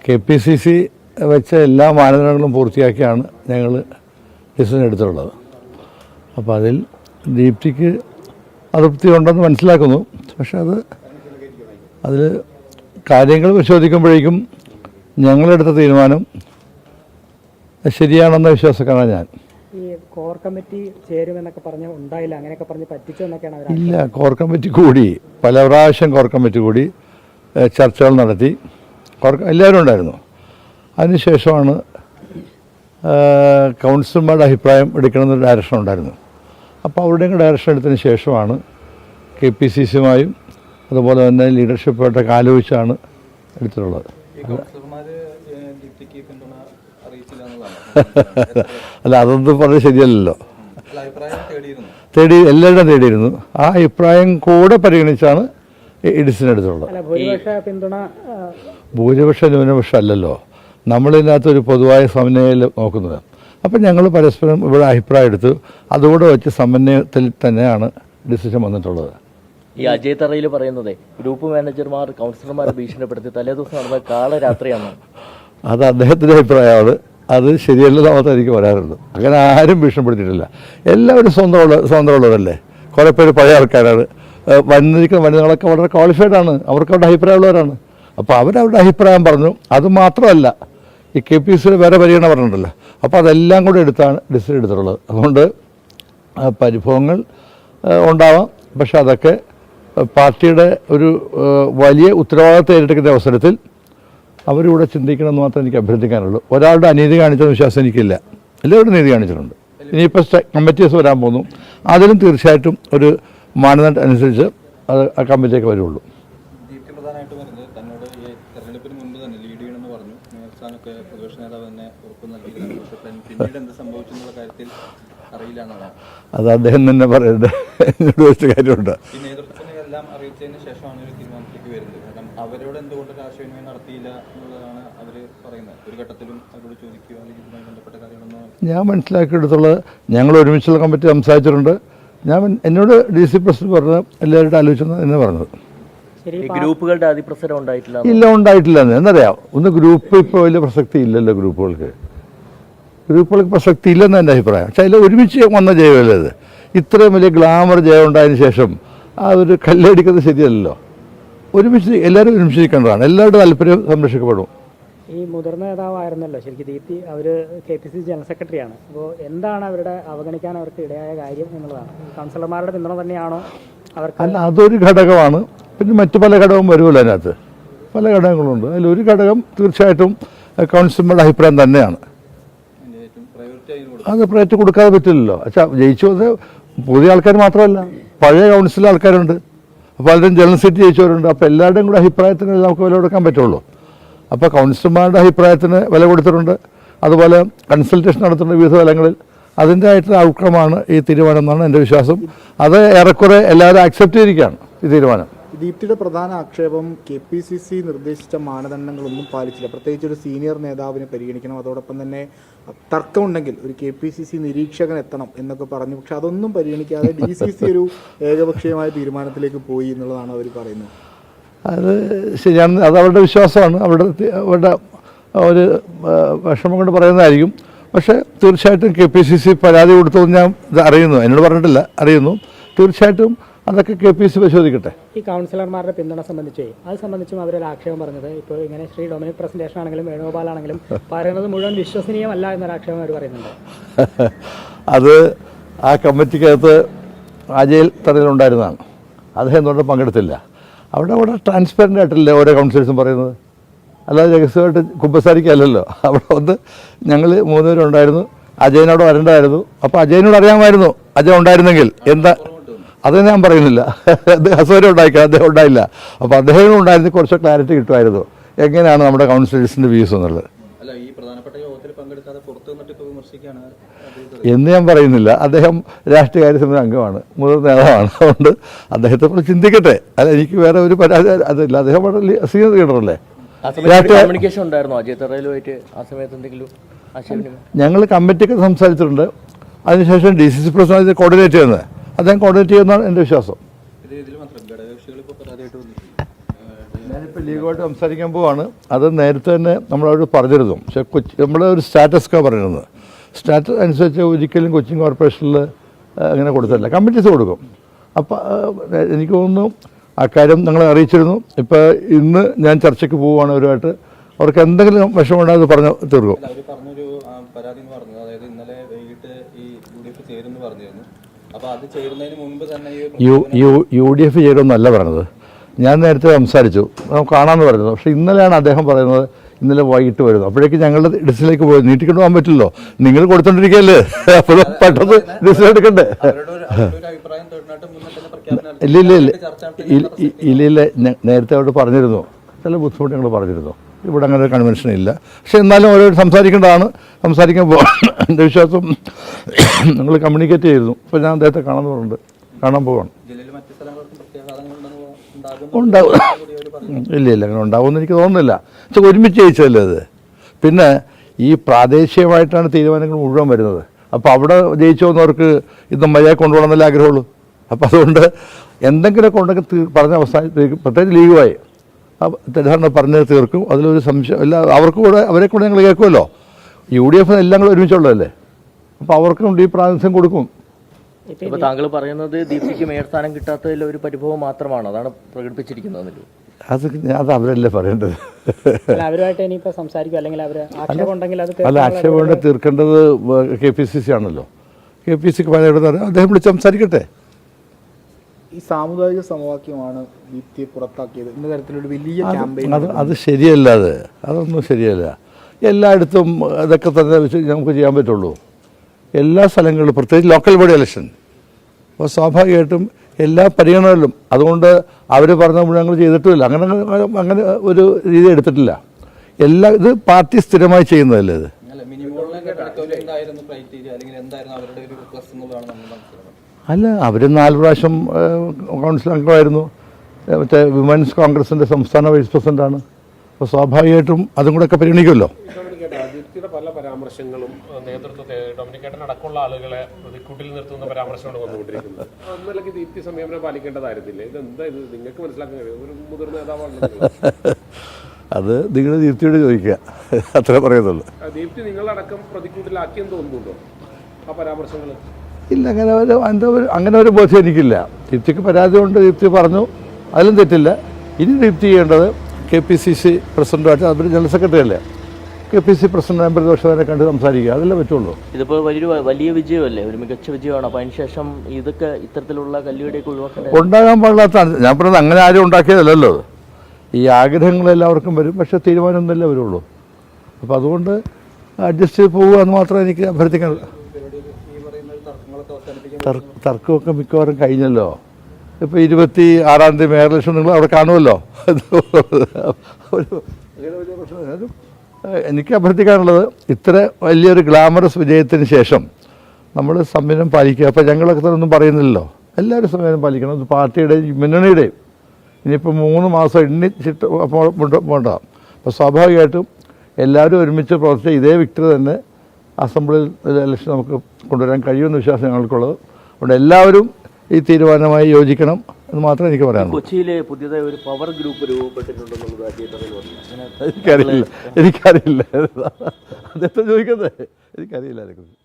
KPCC വെച്ച എല്ലാ മാനദണ്ഡങ്ങളും പൂർത്തിയാക്കിയാണ് ഞങ്ങൾ ഡിസിഷൻ എടുത്തിട്ടുള്ളത്. അപ്പോൾ അതിൽ ദീപ്തിക്ക് അതൃപ്തി ഉണ്ടെന്ന് മനസ്സിലാക്കുന്നു. പക്ഷെ അതിൽ കാര്യങ്ങൾ പരിശോധിക്കുമ്പോഴേക്കും ഞങ്ങളെടുത്ത തീരുമാനം ശരിയാണെന്ന വിശ്വാസക്കാരാണ് ഞാൻ. ഈ കോർ കമ്മിറ്റി ചേരുമെന്നൊക്കെ പറഞ്ഞ് ഉണ്ടായില്ല, അങ്ങനെയൊക്കെ പറഞ്ഞ് പറ്റിച്ചു എന്നൊക്കെയാണ്. ഇല്ല, കോർ കമ്മിറ്റി കൂടി പല പ്രാവശ്യം കോർ കമ്മിറ്റി കൂടി ചർച്ചകൾ നടത്തി. എല്ലാവരും ഉണ്ടായിരുന്നു. അതിനുശേഷമാണ് കൗൺസിലർമാരുടെ അഭിപ്രായം എടുക്കണമെന്നൊരു ഡയറക്ഷൻ ഉണ്ടായിരുന്നു. അപ്പോൾ അവരുടെയും ഡയറക്ഷൻ എടുത്തതിന് ശേഷമാണ് KPCCയുമായും അതുപോലെ തന്നെ ലീഡർഷിപ്പായിട്ടൊക്കെ ആലോചിച്ചാണ് എടുത്തിട്ടുള്ളത്. അല്ല, അതൊന്നും പറഞ്ഞത് ശരിയല്ലല്ലോ. എല്ലാവരും തേടിയിരുന്നു. ആ അഭിപ്രായം കൂടെ പരിഗണിച്ചാണ് ഈ ഡിസിഷൻ എടുത്തിട്ടുള്ളത്. ഭൂരിപക്ഷ ന്യൂനപക്ഷം അല്ലല്ലോ നമ്മളിതിനകത്തൊരു പൊതുവായ സമന്വയം നോക്കുന്നത്. അപ്പം ഞങ്ങൾ പരസ്പരം ഇവിടെ അഭിപ്രായം എടുത്തു, അതുകൂടെ വെച്ച് സമന്വയത്തിൽ തന്നെയാണ് ഡിസിഷൻ വന്നിട്ടുള്ളത്. ഈ അജയ് തറയിൽ പറയുന്നത് ഗ്രൂപ്പ് മാനേജർമാർ കൗൺസിലർമാരെ ഭീഷണിപ്പെടുത്തി തലേദിവസം നടന്ന കാളരാത്രിയാണ്. അത് അദ്ദേഹത്തിൻ്റെ അഭിപ്രായമാണ്. അത് ശരിയല്ലെന്നാമത്തെ എനിക്ക് പറയാറുള്ളൂ. അങ്ങനെ ആരും ഭീഷണിപ്പെടുത്തിയിട്ടില്ല. എല്ലാവരും സ്വന്തമുള്ളവരല്ലേ. കുറേ പേര് പഴയ ആൾക്കാരാണ്. വന്നിരിക്കുന്ന വനിതകളൊക്കെ വളരെ ക്വാളിഫൈഡ് ആണ്. അവർക്ക് അവരുടെ അഭിപ്രായമുള്ളവരാണ്. അപ്പോൾ അവരവരുടെ അഭിപ്രായം പറഞ്ഞു. അതുമാത്രമല്ല, ഈ KPCCയുടെ വേറെ പരിഗണന പറഞ്ഞിട്ടുണ്ടല്ലോ. അപ്പോൾ അതെല്ലാം കൂടെ എടുത്താണ് ഡിസിഷൻ എടുത്തിട്ടുള്ളത്. അതുകൊണ്ട് പരിഭവങ്ങൾ ഉണ്ടാവാം. പക്ഷെ അതൊക്കെ പാർട്ടിയുടെ ഒരു വലിയ ഉത്തരവാദിത്തം ഏറ്റെടുക്കുന്ന അവസരത്തിൽ അവരിവിടെ ചിന്തിക്കണമെന്ന് മാത്രമേ എനിക്ക് അഭ്യർത്ഥിക്കാനുള്ളൂ. ഒരാളുടെ അനീതി കാണിച്ചെന്ന വിശ്വാസം എനിക്കില്ല. എല്ലാവരും നീതി കാണിച്ചിട്ടുണ്ട്. ഇനിയിപ്പോൾ കമ്മിറ്റീസ് വരാൻ പോകുന്നു. അതിലും തീർച്ചയായിട്ടും ഒരു മാനദണ്ഡം അനുസരിച്ച് അത് ആ കമ്മിറ്റിയൊക്കെ വരുള്ളൂ. അത് അദ്ദേഹം തന്നെ പറയണ്ടേ, എന്നോട് ചോദിച്ച കാര്യമുണ്ട്. ഞാൻ മനസ്സിലാക്കിയെടുത്തുള്ളത് ഞങ്ങൾ ഒരുമിച്ചുള്ള കമ്മിറ്റി സംസാരിച്ചിട്ടുണ്ട്. എന്നോട് DC പ്രസിഡന്റ് പറഞ്ഞത് എല്ലാവരും ആലോചിച്ചെന്ന് തന്നെ പറഞ്ഞത്. ഗ്രൂപ്പുകളുടെ അതിപ്രസരം ഉണ്ടായിട്ടില്ല. ഇല്ല, ഉണ്ടായിട്ടില്ലെന്ന് എന്നറിയാം. ഒന്ന് ഗ്രൂപ്പ് ഇപ്പോൾ വലിയ പ്രസക്തി ഇല്ലല്ലോ. ഗ്രൂപ്പുകൾക്ക് പ്രസക്തി ഇല്ലെന്ന് എൻ്റെ അഭിപ്രായം. പക്ഷേ അതിൽ ഒരുമിച്ച് വന്ന ജയമല്ലേ ഇത്. ഇത്രയും വലിയ ഗ്ലാമർ ജയം ഉണ്ടായതിനു ശേഷം അതൊരു കല്ലടിക്കുന്നത് ശരിയല്ലല്ലോ. ഒരുമിച്ച് എല്ലാവരും ഒരുമിച്ചിരിക്കേണ്ടതാണ്. എല്ലാവരുടെ താല്പര്യം സംരക്ഷിക്കപ്പെടും. ഈ മുതിർന്ന നേതാവായിരുന്നല്ലോ ശരിക്കും ദീപ്തി. അവർ KPCC ജനറൽ സെക്രട്ടറിയാണ്. അപ്പോൾ എന്താണ് അവരുടെ അവഗണിക്കാൻ അവർക്ക് ഇടയായ കാര്യം എന്നുള്ളതാണ്. കൗൺസിലർമാരുടെ പിന്തുണ തന്നെയാണോ അവർക്ക്? അല്ല, അതൊരു ഘടകമാണ്. പിന്നെ മറ്റു പല ഘടകവും വരുമല്ലോ അതിനകത്ത്. പല ഘടകങ്ങളുണ്ട്. അതിലൊരു ഘടകം തീർച്ചയായിട്ടും കൗൺസിലർമാരുടെ അഭിപ്രായം തന്നെയാണ്. അത് പ്രയറ്റ് കൊടുക്കാതെ പറ്റില്ലല്ലോ. പക്ഷേ ജയിച്ചു വന്നത് പുതിയ ആൾക്കാർ മാത്രമല്ല, പഴയ കൗൺസിലിലെ ആൾക്കാരുണ്ട്. പലരും ജനറൽ സീറ്റ് ജയിച്ചവരുണ്ട്. അപ്പോൾ എല്ലാവരുടെയും കൂടെ അഭിപ്രായത്തിന് നമുക്ക് വില കൊടുക്കാൻ പറ്റുള്ളൂ. അപ്പോൾ കൗൺസിലർമാരുടെ അഭിപ്രായത്തിന് വില കൊടുത്തിട്ടുണ്ട്. അതുപോലെ കൺസൾട്ടേഷൻ നടത്തുന്ന വിവിധ തലങ്ങളിൽ. അതിൻ്റെ ആയിട്ടുള്ള ഔട്ട്കമാണ് ഈ തീരുമാനം എന്നാണ് എൻ്റെ വിശ്വാസം. അത് ഏറെക്കുറെ എല്ലാവരും ആക്സെപ്റ്റ് ചെയ്തിരിക്കുകയാണ് ഈ തീരുമാനം. ദീപ്തിയുടെ പ്രധാന ആക്ഷേപം KPCC നിർദ്ദേശിച്ച മാനദണ്ഡങ്ങളൊന്നും പാലിച്ചില്ല. പ്രത്യേകിച്ച് ഒരു സീനിയർ നേതാവിനെ പരിഗണിക്കണം, അതോടൊപ്പം തന്നെ തർക്കമുണ്ടെങ്കിൽ ഒരു KPCC നിരീക്ഷകൻ എത്തണം എന്നൊക്കെ പറഞ്ഞു. പക്ഷെ അതൊന്നും പരിഗണിക്കാതെ DCC ഒരു ഏകപക്ഷീയമായ തീരുമാനത്തിലേക്ക് പോയി എന്നുള്ളതാണ് അവർ പറയുന്നത്. അത് ശരിയാണ്. അത് അവരുടെ വിശ്വാസമാണ്. അവരുടെ ഒരു വിഷമം കൊണ്ട് പറയുന്നതായിരിക്കും. പക്ഷേ തീർച്ചയായിട്ടും KPCC പരാതി കൊടുത്തതെന്ന് ഞാൻ അറിയുന്നു. എന്നോട് പറഞ്ഞിട്ടില്ല, അറിയുന്നു. തീർച്ചയായിട്ടും അതൊക്കെ KPCC പരിശോധിക്കട്ടെ. ഈ കൗൺസിലർമാരുടെ പിന്തുണ സംബന്ധിച്ചും അവരൊരു ആക്ഷേപം പറഞ്ഞത് ഇപ്പോൾ ഇങ്ങനെ ശ്രീ ഡൊമിനിക് പ്രസന്റേഷൻ ആണെങ്കിലും വേണുഗോപാൽ ആണെങ്കിലും പറയുന്നത് മുഴുവൻ വിശ്വസനീയമല്ല എന്നൊരു ആക്ഷേപം അവർ പറയുന്നുണ്ട്. അത് ആ കമ്മിറ്റിക്കകത്ത് അജയ് തറയിലുണ്ടായിരുന്നതാണ്. അദ്ദേഹം എന്തുകൊണ്ട് പങ്കെടുത്തില്ല? അവിടെ ട്രാൻസ്പെറൻ്റ് ആയിട്ടല്ലേ ഓരോ കൗൺസിലേഴ്സും പറയുന്നത്. അല്ലാതെ രഹസ്യമായിട്ട് കുമ്പസാരിക്കല്ലോ. അവിടെ വന്ന് ഞങ്ങൾ 3 പേരുണ്ടായിരുന്നു. അജയനോട് വരേണ്ടതായിരുന്നു. അപ്പോൾ അജയനോട് അറിയാമായിരുന്നു അജയ് ഉണ്ടായിരുന്നെങ്കിൽ എന്താ. അത് ഞാൻ പറയുന്നില്ല. അസൗകര്യം ഉണ്ടായിക്കാം, അദ്ദേഹം ഉണ്ടായില്ല. അപ്പോൾ അദ്ദേഹം ഉണ്ടായിരുന്ന കുറച്ച് ക്ലാരിറ്റി കിട്ടുമായിരുന്നു എങ്ങനെയാണ് നമ്മുടെ കൗൺസിലേഴ്സിൻ്റെ വ്യൂസ് എന്നുള്ളത്. എന്ന് ഞാൻ പറയുന്നില്ല. അദ്ദേഹം രാഷ്ട്രീയകാര്യ സമിതി അംഗമാണ്, മുതിർന്ന നേതാവാണ്. അതുകൊണ്ട് അദ്ദേഹത്തെ കുറിച്ച് ചിന്തിക്കട്ടെ. അല്ല, എനിക്ക് വേറെ ഒരു പരാതി അതില്ല. അദ്ദേഹം വളരെ സീനിയർ ലീഡറല്ലേ. ഞങ്ങൾ കമ്മിറ്റിക്ക് സംസാരിച്ചിട്ടുണ്ട്. അതിനുശേഷം DCC പ്രസിഡന്റ് കോർഡിനേറ്റ് ചെയ്യുന്നത് അദ്ദേഹം കോർഡിനേറ്റ് ചെയ്യുന്നതാണ് എൻ്റെ വിശ്വാസം. ഇപ്പോൾ ലീഗുമായിട്ട് സംസാരിക്കാൻ പോവാണ്. അത് നേരത്തെ തന്നെ നമ്മളവരോട് പറഞ്ഞിരുന്നു. പക്ഷേ നമ്മുടെ ഒരു സ്റ്റാറ്റസ് പറഞ്ഞിരുന്നത് സ്റ്റാറ്റസ് അനുസരിച്ച് ഒരിക്കലും കൊച്ചിൻ കോർപ്പറേഷനിൽ അങ്ങനെ കൊടുത്തില്ല, കമ്മിറ്റീസ് കൊടുക്കും. അപ്പോൾ എനിക്ക് തോന്നുന്നു അക്കാര്യം ഞങ്ങളെ അറിയിച്ചിരുന്നു. ഇപ്പോൾ ഇന്ന് ഞാൻ ചർച്ചയ്ക്ക് പോവുകയാണ് അവരുമായിട്ട്. അവർക്ക് എന്തെങ്കിലും വിഷമമുണ്ടോ അത് പറഞ്ഞ് തീർക്കും. അവർ പറഞ്ഞൊരു പരാതി എന്ന് പറഞ്ഞത്, അതായത് ഇന്നലെ വൈകിട്ട് ഈ UDF ചേരുമെന്ന് പറഞ്ഞിരുന്നു. അപ്പോൾ അത് ചേരുന്നതിന് മുൻപ് തന്നെ UDF ചേരുമെന്നല്ല പറഞ്ഞത്. ഞാൻ നേരത്തെ സംസാരിച്ചു, നമുക്ക് കാണാമെന്ന് പറഞ്ഞത്. പക്ഷേ ഇന്നലെയാണ് അദ്ദേഹം പറയുന്നത് ഇന്നലെ വൈകിട്ട് വരുന്നത്. അപ്പോഴേക്ക് ഞങ്ങളുടെ ഡിസിലേക്ക് പോയി നീട്ടിക്കൊണ്ട് പോകാൻ പറ്റില്ലല്ലോ, നിങ്ങൾ കൊടുത്തോണ്ടിരിക്കുകയല്ലേ, അപ്പോൾ പെട്ടെന്ന് ഡിസിഷൻ എടുക്കണ്ടേ. ഇല്ല നേരത്തെ അവരോട് പറഞ്ഞിരുന്നു, ചില ബുദ്ധിമുട്ട് ഞങ്ങൾ പറഞ്ഞിരുന്നു. ഇവിടെ അങ്ങനെ ഒരു കൺവെൻഷൻ ഇല്ല. പക്ഷെ എന്നാലും അവരോട് സംസാരിക്കേണ്ടതാണ്, സംസാരിക്കാൻ എൻ്റെ വിശ്വാസം ഞങ്ങൾ കമ്മ്യൂണിക്കേറ്റ് ചെയ്തിരുന്നു. ഇപ്പോൾ ഞാൻ അദ്ദേഹത്തെ കാണാൻ പോവാണ്. ഉണ്ടാവും, ഇല്ല അങ്ങനെ ഉണ്ടാവുമെന്ന് എനിക്ക് തോന്നുന്നില്ല. പക്ഷെ ഒരുമിച്ച് ജയിച്ചതല്ലേ അത്. പിന്നെ ഈ പ്രാദേശികമായിട്ടാണ് തീരുമാനങ്ങൾ മുഴുവൻ വരുന്നത്. അപ്പോൾ അവിടെ ജയിച്ചു വന്നവർക്ക് ഇത് മര്യാദ കൊണ്ടുപോകണമെന്നല്ലേ ആഗ്രഹമുള്ളൂ. അപ്പോൾ അതുകൊണ്ട് എന്തെങ്കിലുമൊക്കെ ഉണ്ടെങ്കിൽ പറഞ്ഞ അവസാനം പ്രത്യേകിച്ച് ലീഗുമായി തെറ്റാണ് പറഞ്ഞത് തീർക്കും. അതിലൊരു സംശയം ഇല്ല. അവർക്ക് കൂടെ അവരെ കൂടെ ഞങ്ങൾ കേൾക്കുമല്ലോ. UDF എല്ലാം കൂടെ ഒരുമിച്ചുള്ളതല്ലേ, അപ്പോൾ അവർക്കും ഈ പ്രാതിനിധ്യം കൊടുക്കും. ഇപ്പൊ താങ്കൾ പറയുന്നത് ദീപ്തിക്ക് മേയർ സ്ഥാനം കിട്ടാത്തതിൽ ഒരു പരിഭവം മാത്രമാണ്, അതാണ് പ്രകടിപ്പിച്ചിരിക്കുന്നത്. അത് അവരല്ലേ പറയേണ്ടത്. അവരുമായിട്ട് ഇനിയിപ്പോൾ സംസാരിക്കും, അല്ലെങ്കിൽ അവർ ആക്ഷേപം ഉണ്ടെങ്കിൽ അല്ല, ആക്ഷേപം തീർക്കേണ്ടത് KPCC ആണല്ലോ. KPCക്ക് പറയാൻ അദ്ദേഹം വിളിച്ച് സംസാരിക്കട്ടെ. ഈ സാമുദായിക സമവാക്യമാണ് ദീപ്തിയെ പുറത്താക്കിയത് എന്ന തരത്തിലൊരു വലിയ ക്യാമ്പയിൻ. അത് ശരിയല്ല, അതൊന്നും ശരിയല്ല. എല്ലായിടത്തും അതൊക്കെ തന്നെ വെച്ച് നമുക്ക് ചെയ്യാൻ പറ്റുള്ളൂ. എല്ലാ സ്ഥലങ്ങളിലും പ്രത്യേകിച്ച് ലോക്കൽ ബോഡി ഇലക്ഷൻ. അപ്പോൾ സ്വാഭാവികമായിട്ടും എല്ലാ പരിഗണനകളിലും അതുകൊണ്ട് അവർ പറഞ്ഞ മുഴുവൻ ഞങ്ങൾ ചെയ്തിട്ടുമില്ല. അങ്ങനെ ഒരു രീതി എടുത്തിട്ടില്ല. ഇത് പാർട്ടി സ്ഥിരമായി ചെയ്യുന്നതല്ലേ ഇത്. അല്ല, അവർ 4 പ്രാവശ്യം കൗൺസിൽ അംഗമായിരുന്നു. മറ്റേ വിമൻസ് കോൺഗ്രസിൻ്റെ സംസ്ഥാന വൈസ് പ്രസിഡൻ്റാണ്. അപ്പോൾ സ്വാഭാവികമായിട്ടും അതും കൂടെ ഒക്കെ പരിഗണിക്കുമല്ലോ. ദീപ്തിയുടെ പല പരാമർശങ്ങളും നേതൃത്വത്തെ ഡൊമിനിക്കേട്ടൻ അടക്കമുള്ള ആളുകളെ പ്രതിക്കൂട്ടിൽ നിർത്തുന്ന പരാമർശമാണ് വന്നുകൊണ്ടിരിക്കുന്നത്. ഒന്നല്ലെങ്കിൽ ദീപ്തി സംയമനം പാലിക്കേണ്ടതായിരുന്നില്ല. ഇതെന്താ ഇത് നിങ്ങൾക്ക് മനസ്സിലാക്കാൻ കഴിയും? ഒരു മുതിർന്ന നേതാവാണ്. അത് നിങ്ങൾ ദീപ്തിയോട് ചോദിക്കുക, അത്രേ പറയുന്നുള്ളൂ. ദീപ്തി നിങ്ങളടക്കം പ്രതിക്കൂട്ടിലാക്കിയെന്ന് തോന്നുന്നുണ്ടോ ആ പരാമർശങ്ങൾ? ഇല്ല, അങ്ങനെ ഒരു ബോധ്യം എനിക്കില്ല. ദീപ്തിക്ക് പരാതി കൊണ്ട് ദീപ്തി പറഞ്ഞു, അതിലും തെറ്റില്ല. ഇനി ദീപ്തി ചെയ്യേണ്ടത് KPCC പ്രസിഡന്റുമായിട്ട് അവർ ജനറൽ സെക്രട്ടറി അല്ലേ, KPCC പ്രസിഡന്റ് പ്രതിപക്ഷനെ കണ്ട് സംസാരിക്കുക, അതല്ലേ പറ്റുള്ളൂ. ഇതിപ്പോൾ വലിയ വിജയമല്ലേ, ഒരു മികച്ച വിജയമാണ്. അപ്പോൾ അതിനുശേഷം ഇതൊക്കെ ഇത്തരത്തിലുള്ള കല്ലുകടിയൊക്കെ ഒഴിവാക്കാൻ ഉണ്ടാകാൻ പാടില്ലാത്തതാണ്. ഞാൻ പറഞ്ഞത് അങ്ങനെ ആരും ഉണ്ടാക്കിയതല്ലല്ലോ. ഈ ആഗ്രഹങ്ങൾ എല്ലാവർക്കും വരും, പക്ഷേ തീരുമാനമൊന്നുമല്ലേ വരുള്ളൂ. അപ്പോൾ അതുകൊണ്ട് അഡ്ജസ്റ്റ് ചെയ്ത് പോകുക എന്ന് മാത്രമേ എനിക്ക് അഭ്യർത്ഥിക്കാനുള്ളൂ. തർക്കമൊക്കെ മിക്കവാറും കഴിഞ്ഞല്ലോ. ഇപ്പോൾ 26-ാം തീയതി മേയർ ഇലക്ഷൻ നിങ്ങൾ അവിടെ കാണുമല്ലോ. എനിക്ക് അഭ്യർത്ഥിക്കാനുള്ളത്, ഇത്ര വലിയൊരു ഗ്ലാമറസ് വിജയത്തിന് ശേഷം നമ്മൾ സംയമനം പാലിക്കുക. അപ്പോൾ ഞങ്ങളൊക്കെ ഒന്നും പറയുന്നില്ലല്ലോ, എല്ലാവരും സംയമനം പാലിക്കണം. ഇത് പാർട്ടിയുടെയും മുന്നണിയുടെയും. ഇനിയിപ്പോൾ 3 മാസം എണ്ണിച്ചിട്ട് പോകണ്ട. അപ്പോൾ സ്വാഭാവികമായിട്ടും എല്ലാവരും ഒരുമിച്ച് പ്രവർത്തിച്ച ഇതേ വിക്ടറി തന്നെ അസംബ്ലിയിൽ ഇലക്ഷൻ നമുക്ക് കൊണ്ടുവരാൻ കഴിയുമെന്ന് വിശ്വാസം ഞങ്ങൾക്കുള്ളത്. അതുകൊണ്ട് എല്ലാവരും ഈ തീരുമാനമായി യോജിക്കണം എന്ന് മാത്രമേ എനിക്ക് പറയാനുള്ളൂ. കൊച്ചിയിലെ പുതിയതായി ഒരു പവർ ഗ്രൂപ്പ് രൂപപ്പെട്ടിട്ടുണ്ടെന്നുള്ളത് എനിക്കറിയില്ല അദ്ദേഹത്തെ ചോദിക്കുന്നത് എനിക്കറിയില്ല അതിനെക്കുറിച്ച്.